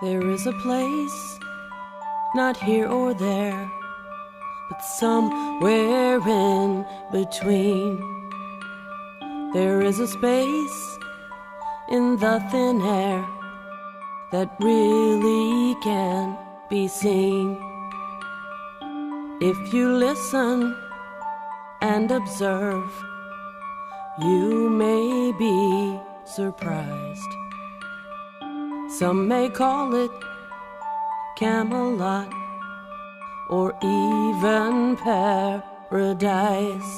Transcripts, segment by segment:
There is a place, not here or there, but somewhere in between. There is a space in the thin air that really can't be seen. If you listen and observe, you may be surprised. Some may call it Camelot or even paradise.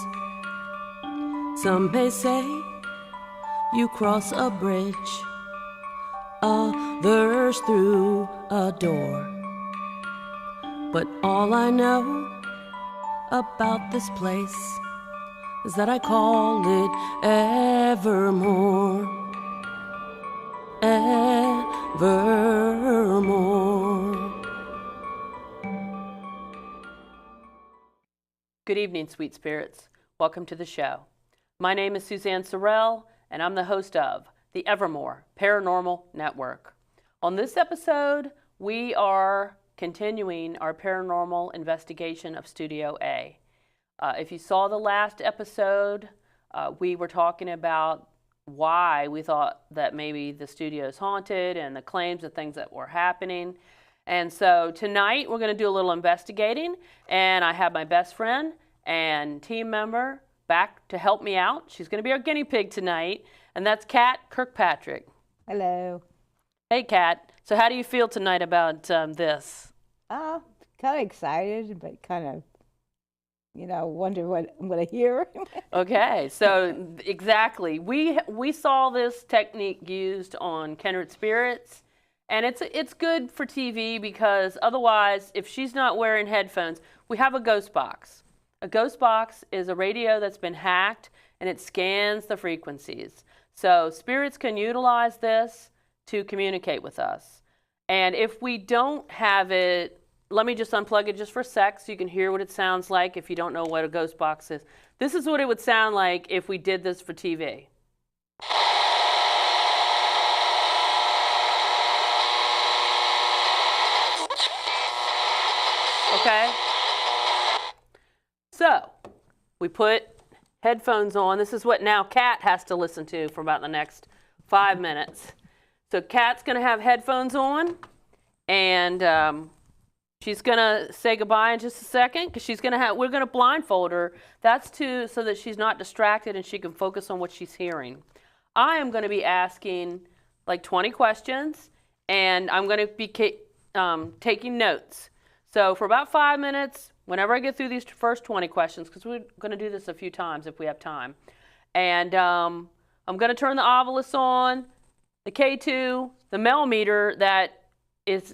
Some may say you cross a bridge, others through a door. But all I know about this place is that I call it Evermore. Evermore. Good evening, sweet spirits. Welcome to the show. My name is Suzanne Sorrell, and I'm the host of the Evermore Paranormal Network. On this episode, we are continuing our paranormal investigation of Studio A. If you saw the last episode, we were talking about why we thought that maybe the studio is haunted and the claims of things that were happening. And so tonight we're going to do a little investigating, and I have my best friend and team member back to help me out. She's going to be our guinea pig tonight, and that's Kat Kirkpatrick. Hello. Hey, Kat. So how do you feel tonight about this? Kind of excited, but kind of, wonder what I'm going to hear. Okay, so exactly. We saw this technique used on kindred spirits, and it's good for TV because otherwise, if she's not wearing headphones, we have a ghost box. A ghost box is a radio that's been hacked, and it scans the frequencies. So spirits can utilize this to communicate with us. And if we don't have it, let me just unplug it just for a sec so you can hear what it sounds like if you don't know what a ghost box is. This is what it would sound like if we did this for TV. Okay? So, we put headphones on. This is what now Kat has to listen to for about the next 5 minutes. So Kat's going to have headphones on, and she's going to say goodbye in just a second because we're going to blindfold her. That's so that she's not distracted and she can focus on what she's hearing. I am going to be asking like 20 questions, and I'm going to be taking notes. So for about 5 minutes, whenever I get through these first 20 questions, because we're going to do this a few times if we have time, and I'm going to turn the Ovilus on, the K2, the millimeter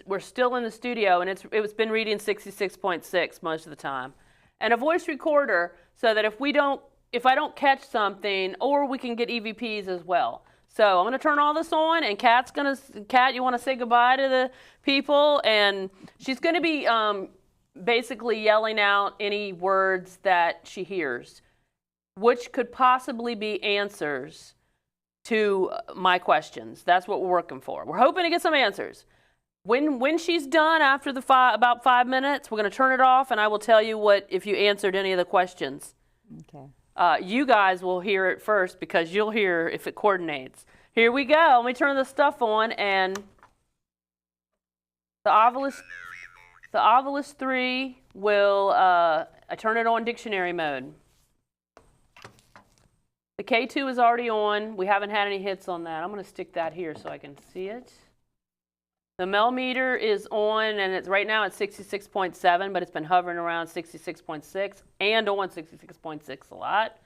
we're still in the studio, and it's been reading 66.6 most of the time, and a voice recorder so that if I don't catch something, or we can get EVPs as well. So I'm going to turn all this on, and Kat, you want to say goodbye to the people, and she's going to be basically yelling out any words that she hears, which could possibly be answers to my questions. That's what we're working for. We're hoping to get some answers. When she's done after about 5 minutes, we're going to turn it off, and I will tell you if you answered any of the questions. Okay. You guys will hear it first because you'll hear if it coordinates. Here we go. Let me turn the stuff on, and the Ovilus 3 will, I turn it on dictionary mode. The K2 is already on. We haven't had any hits on that. I'm going to stick that here so I can see it. The millimeter is on, and right now it's 66.7, but it's been hovering around 66.6 and on 66.6 a lot.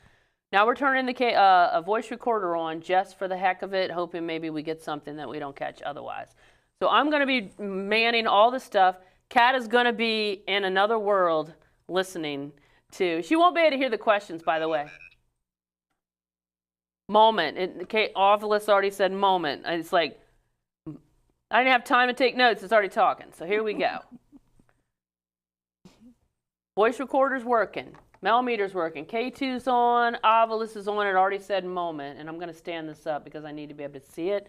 Now we're turning a voice recorder on just for the heck of it, hoping maybe we get something that we don't catch otherwise. So I'm going to be manning all this stuff. Kat is going to be in another world listening to. She won't be able to hear the questions, by the way. Moment. Ovilus already said moment. It's like, I didn't have time to take notes. It's already talking. So here we go. Voice recorder's working. Millimeter's working. K2's on. Ovilus is on. It already said moment. And I'm going to stand this up because I need to be able to see it.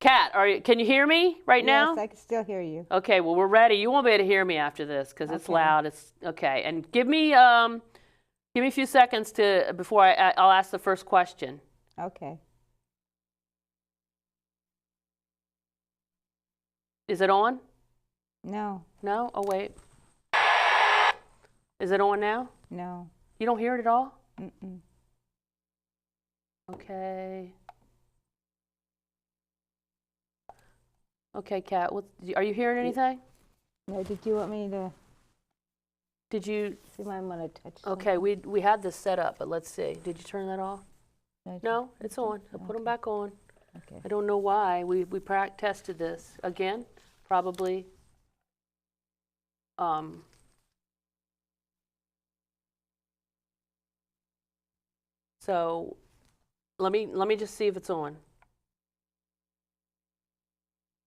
Kat, can you hear me right now? Yes, I can still hear you. Okay, well, we're ready. You won't be able to hear me after this because it's Okay. loud. It's okay. And give me a few seconds before I'll ask the first question. Okay. Is it on? No, No? Oh, wait. Is it on now? no. You don't hear it at all? Mm-mm. Okay. Okay, Kat, are you hearing anything? No, did you want me to? Did you? You might want to touch. Okay, we had this set up, but let's see. Did you turn that off? something. No, it's on. I put them back on. Okay. I don't know why. We tested this again, probably. So let me just see if it's on.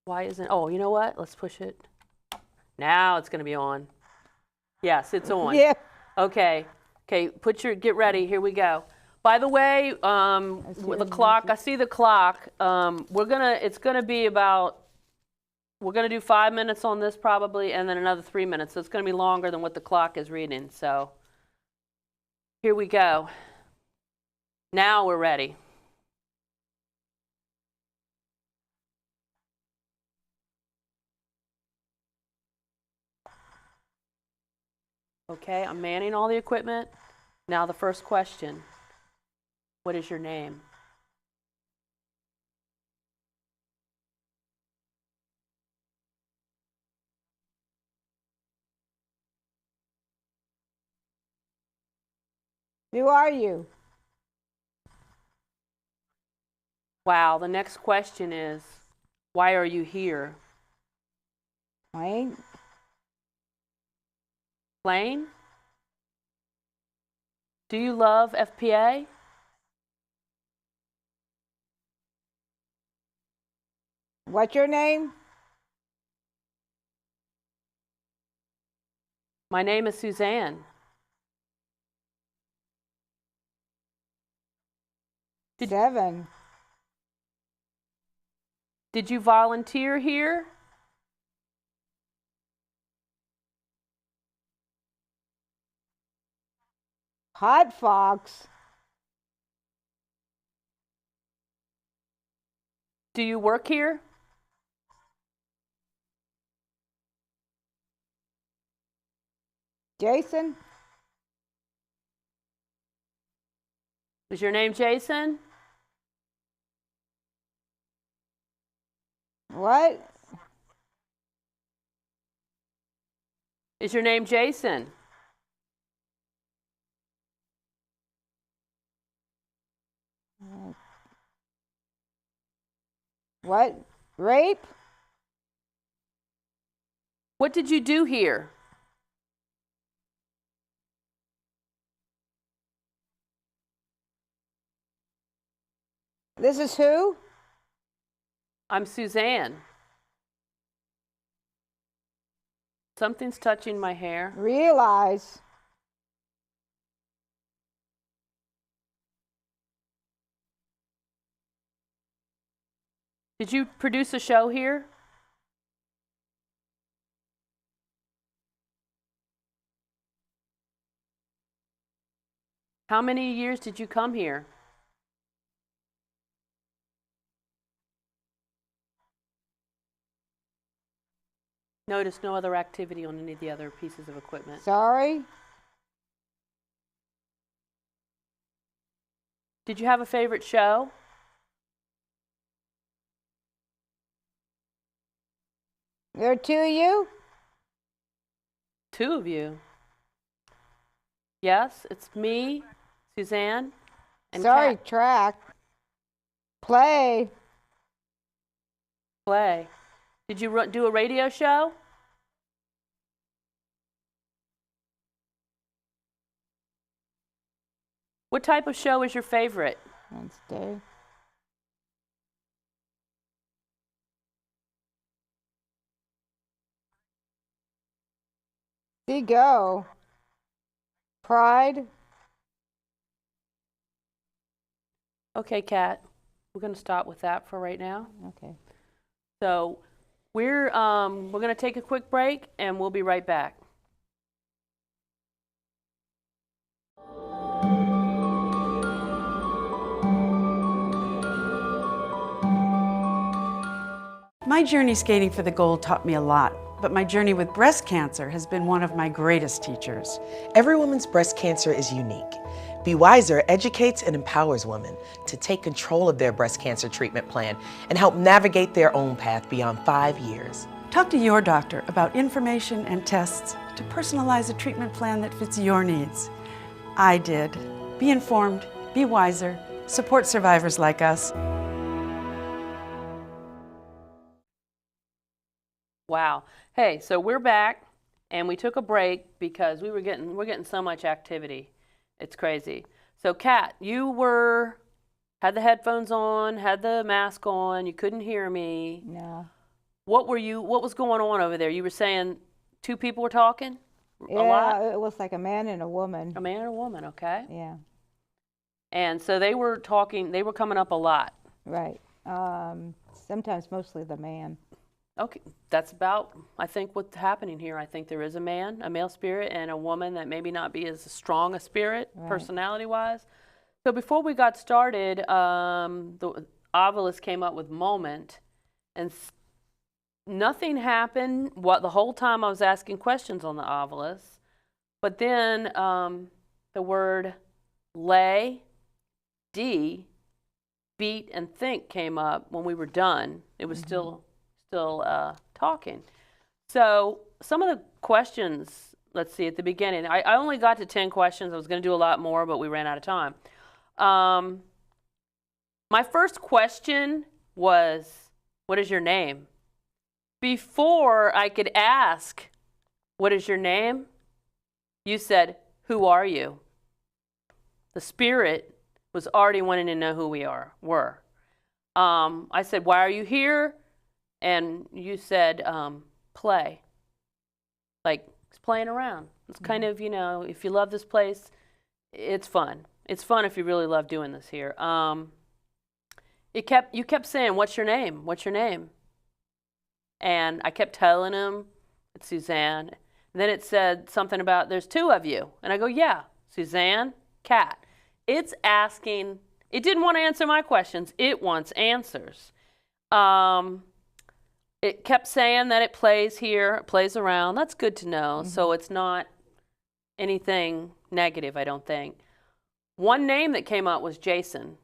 Why isn't? Oh, you know what? Let's push it. Now it's going to be on. Yes, it's on. Yeah. Okay. Okay. Get ready. Here we go. By the way, the clock. I see the clock. It's gonna be about. We're gonna do 5 minutes on this probably, and then another 3 minutes. So it's gonna be longer than what the clock is reading. So here we go. Now we're ready. Okay, I'm manning all the equipment. Now the first question. What is your name? Who are you? Wow, the next question is, why are you here? Wayne. Plain? Do you love FPA? What's your name? My name is Suzanne. 7. Did you volunteer here? Hot Fox. Do you work here? Jason. Is your name Jason? What? Is your name Jason? What? Rape? What did you do here? This is who? I'm Suzanne. Something's touching my hair. Realize. Did you produce a show here? How many years did you come here? Notice no other activity on any of the other pieces of equipment. Sorry. Did you have a favorite show? There are 2 of you? 2 of you. Yes, it's me, Suzanne, and Sorry, Kat. track. Play. Play. Did you do a radio show? What type of show is your favorite? Wednesday. See, go. Pride. Okay, Kat, we're going to stop with that for right now. Okay. So we're going to take a quick break, and we'll be right back. My journey skating for the gold taught me a lot, but my journey with breast cancer has been one of my greatest teachers. Every woman's breast cancer is unique. Be Wiser educates and empowers women to take control of their breast cancer treatment plan and help navigate their own path beyond 5 years. Talk to your doctor about information and tests to personalize a treatment plan that fits your needs. I did. Be informed, be wiser, support survivors like us. Wow. Hey, so we're back, and we took a break because we're getting so much activity. It's crazy. So, Kat, you had the headphones on, had the mask on, you couldn't hear me. No. What was going on over there? You were saying 2 people were talking? Yeah, a lot? it was like a man and a woman. A man and a woman, okay. Yeah. And so they were talking, they were coming up a lot. Right. Sometimes mostly the man. Okay, that's about, I think, what's happening here. I think there is a man, a male spirit, and a woman that maybe not be as strong a spirit, Right. personality-wise. So before we got started, the Ovilus came up with moment, and nothing happened the whole time I was asking questions on the Ovilus. But then the word lay, beat, and think came up when we were done. It was still talking. So some of the questions, let's see, at the beginning, I only got to 10 questions. I was going to do a lot more, but we ran out of time. My first question was, what is your name? Before I could ask, what is your name? You said, who are you? The spirit was already wanting to know who we were. I said, why are you here? And you said, play. Like, it's playing around. It's kind of, if you love this place, it's fun. It's fun if you really love doing this here. You kept saying, what's your name? What's your name? And I kept telling him, it's Suzanne. And then it said something about, there's 2 of you. And I go, yeah, Suzanne, Kat. It's asking, it didn't want to answer my questions. It wants answers. It kept saying that it plays here, it plays around. That's good to know. So it's not anything negative, I don't think. One name that came up was Jason.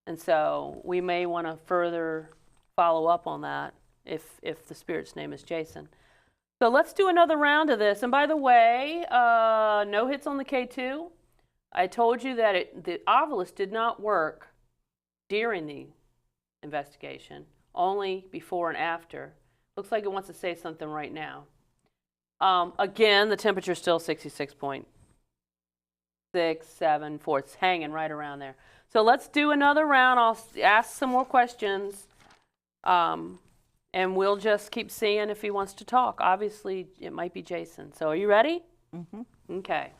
And so we may want to further follow up on that if the spirit's name is Jason. So let's do another round of this. And by the way, no hits on the K2. I told you that the Ovilus did not work during the investigation, only before and after. Looks like it wants to say something right now. Again, the temperature is still 66.6, 7, 4. It's hanging right around there. So let's do another round. I'll ask some more questions. And we'll just keep seeing if he wants to talk. Obviously, it might be Jason. So are you ready? Mm-hmm. Okay.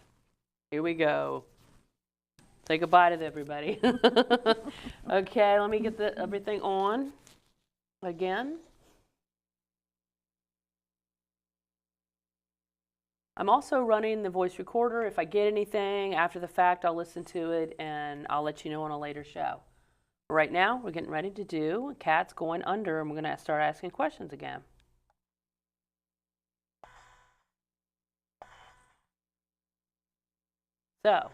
Here we go. Say goodbye to everybody. Okay, let me get everything on again. I'm also running the voice recorder. If I get anything after the fact, I'll listen to it and I'll let you know on a later show. Right now, we're getting ready to do Kat's going under, and we're going to start asking questions again. So,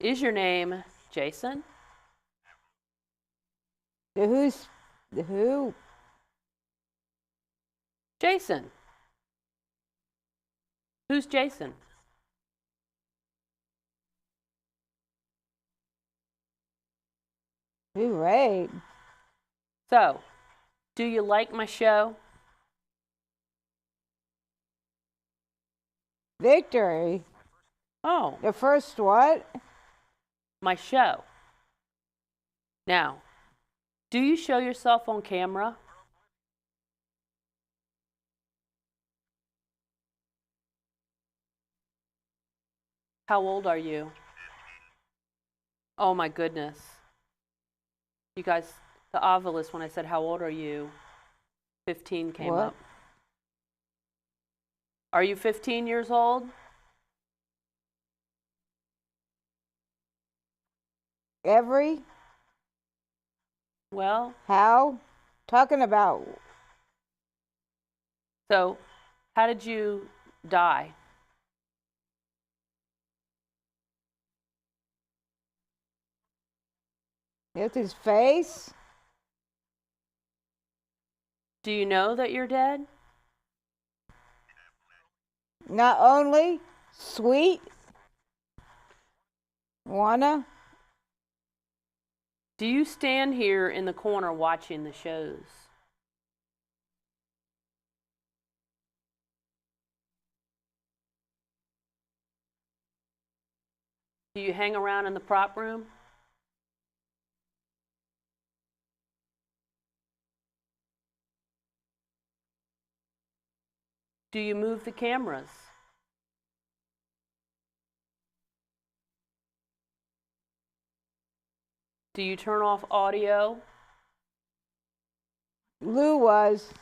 is your name Jason? Who? Jason. Who's Jason? Who, right? So, do you like my show? Victory. Oh, The first what? my show. Now, do you show yourself on camera? How old are you? Oh my goodness. You guys, the Ovilus, when I said how old are you, 15 came What? up. Are you 15 years old? Every? Well, How? Talking about so how did you die? with his face? Do you know that you're dead? Not only sweet, wanna, Do you stand here in the corner watching the shows? Do you hang around in the prop room? Do you move the cameras? Do you turn off audio? Lou was.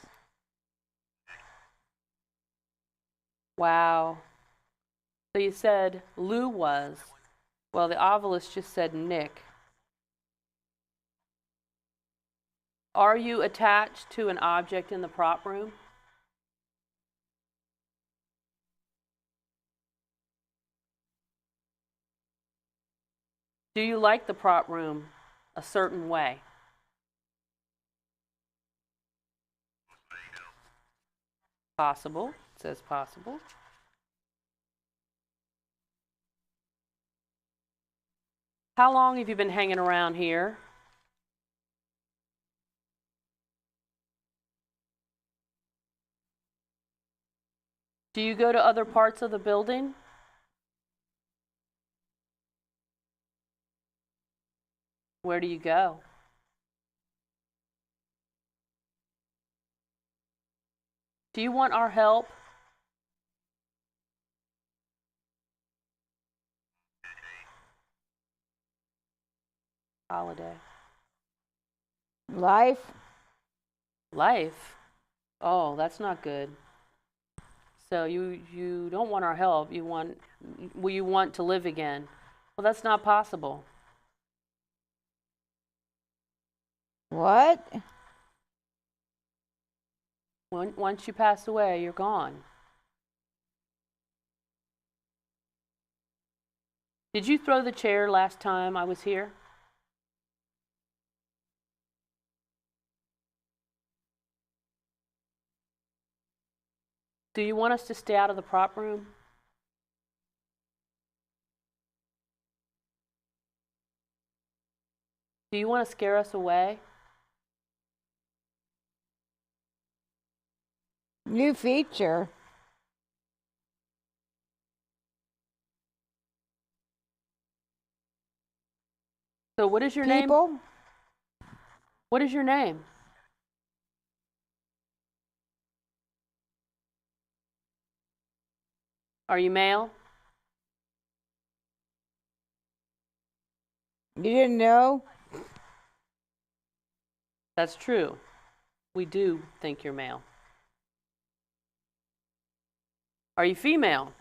Wow. So you said Lou was. Well, the ovilist just said Nick. Are you attached to an object in the prop room? Do you like the prop room a certain way? Possible. It says possible. How long have you been hanging around here? Do you go to other parts of the building? Where do you go? Do you want our help? Holiday. Life? Life? Oh, that's not good. So you don't want our help. You want to live again. Well, that's not possible. What? Once you pass away, you're gone. Did you throw the chair last time I was here? Do you want us to stay out of the prop room? Do you want to scare us away? New feature. So what is your name? People? What is your name? Are you male? You didn't know? That's true. We do think you're male. Are you female?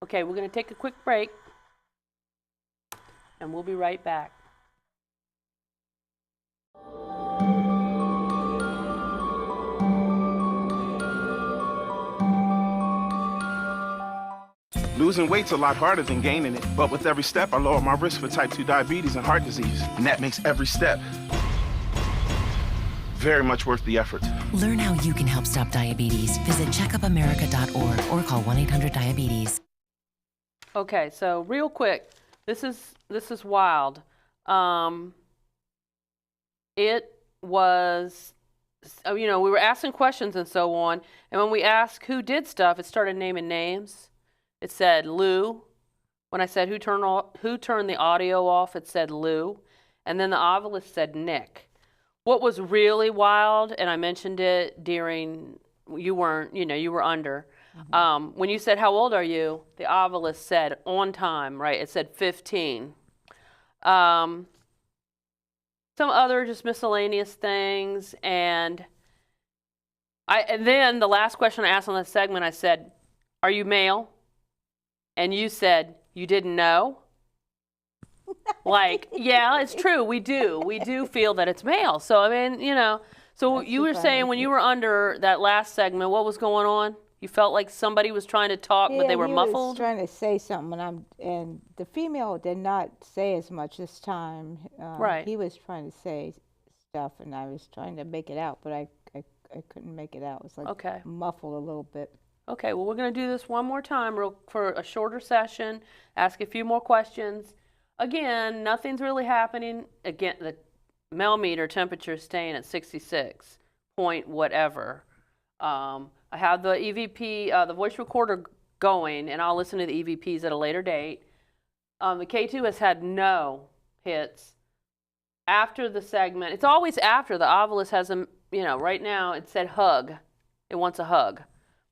Okay, we're going to take a quick break, and we'll be right back. Losing weight's a lot harder than gaining it, but with every step, I lower my risk for type 2 diabetes and heart disease. And that makes every step very much worth the effort. Learn how you can help stop diabetes. Visit checkupamerica.org or call 1-800-DIABETES. Okay, so real quick, this is wild. It was, we were asking questions and so on, and when we asked who did stuff, it started naming names. It said Lou. When I said who turned the audio off, it said Lou, and then the ovilist said Nick. What was really wild, and I mentioned it during, you were under. When you said, how old are you? The ovilist said, on time, right? It said 15. some other just miscellaneous things. And then the last question I asked on that segment, I said, "Are you male?" And you said you didn't know. Like, yeah, it's true. We do feel that it's male. So I mean, you know. So That's you were saying when you were under that last segment, what was going on? You felt like somebody was trying to talk, but they were he muffled? was trying to say something, and the female did not say as much this time. Right. He was trying to say stuff, and I was trying to make it out, but I couldn't make it out. It was like Okay. muffled a little bit. Okay, well, we're going to do this one more time for a shorter session, ask a few more questions. Again, nothing's really happening. Again, the millimeter temperature is staying at 66 point whatever. I have the EVP, the voice recorder going, and I'll listen to the EVPs at a later date. The K2 has had no hits after the segment. It's always after. The Ovilus has a, you know, right now it said hug. It wants a hug.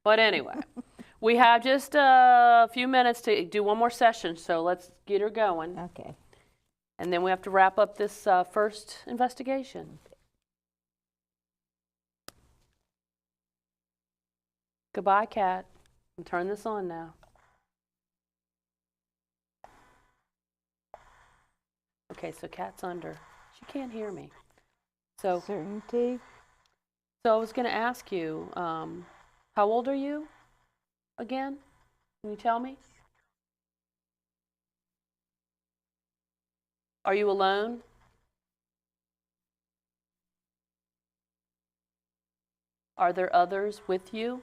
But anyway, we have just a few minutes to do one more session, so let's get her going. Okay. And then we have to wrap up this first investigation. Goodbye, Kat. I'll turn this on now. Okay, so Kat's under. She can't hear me. So Certainty. I was going to ask you, how old are you again? Can you tell me? Are you alone? Are there others with you?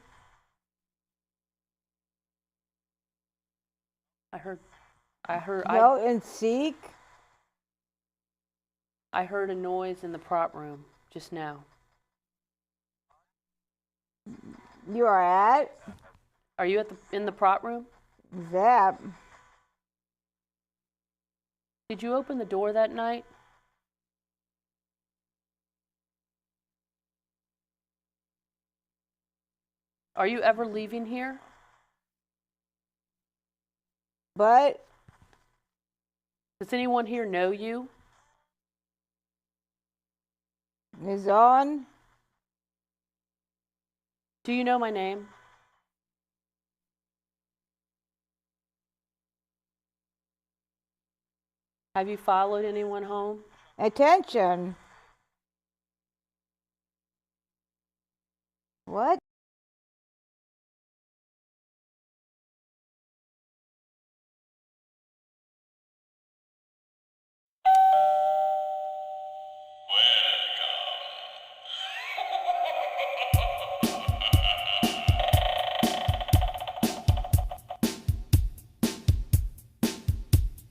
Go and seek. I heard a noise in the prop room just now. You are at Are you in the prop room? that. Did you open the door that night? Are you ever leaving here? But Does anyone here know you? is on. Do you know my name? Have you followed anyone home? Attention. What?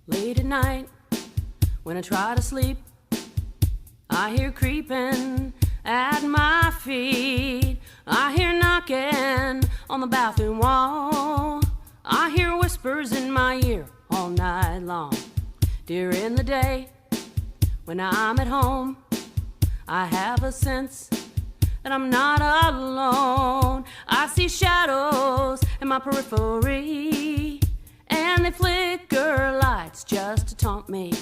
Late at night, when I try to sleep, I hear creeping at my feet. I hear knocking on the bathroom wall. I hear whispers in my ear all night long. During the day, when I'm at home, I have a sense that I'm not alone. I see shadows in my periphery, and they flicker lights just to taunt me.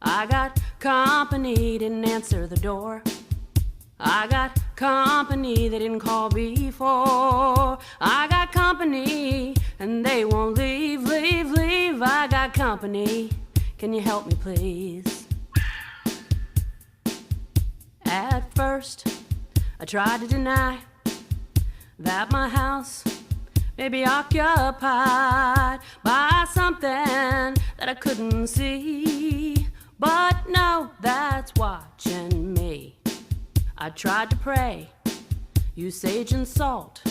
I got company, didn't answer the door. I got company, they didn't call before. I got company, and they won't leave, leave, leave. I got company, can you help me please? At first, I tried to deny that my house may be occupied by something that I couldn't see. But no, that's watching me. I tried to pray, use sage and salt,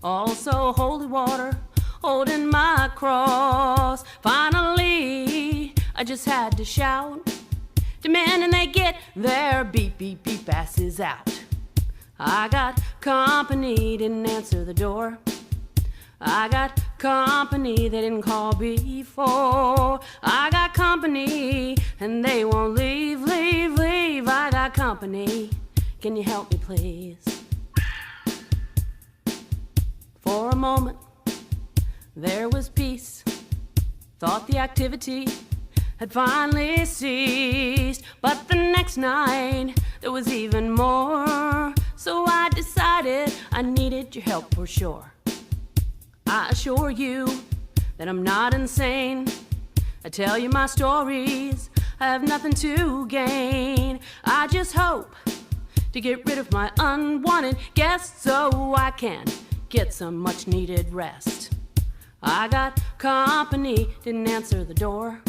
also holy water, holding my cross. Finally, I just had to shout, demanding they get their beep, beep, beep asses out. I got company, didn't answer the door. I got company, they didn't call before. I got company, and they won't leave, leave, leave. I got company, can you help me please? For a moment, there was peace. Thought the activity had finally ceased. But the next night, there was even more. So I decided I needed your help for sure. I assure you that I'm not insane. I tell you my stories, I have nothing to gain. I just hope to get rid of my unwanted guests so I can get some much needed rest. I got company, didn't answer the door.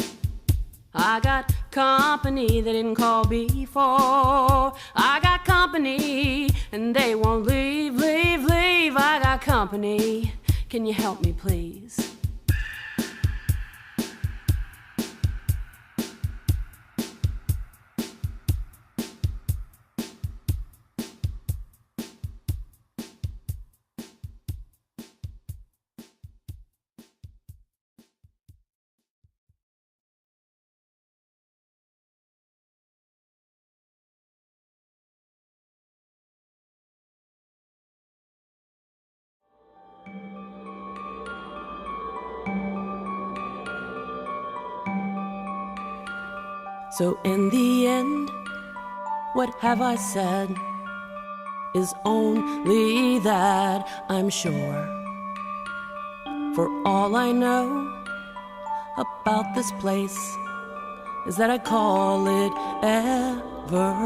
I got company, they didn't call before. I got company, and they won't leave. I got company, can you help me please? So in the end, what have I said is only that I'm sure. For all I know about this place is that I call it Evermore.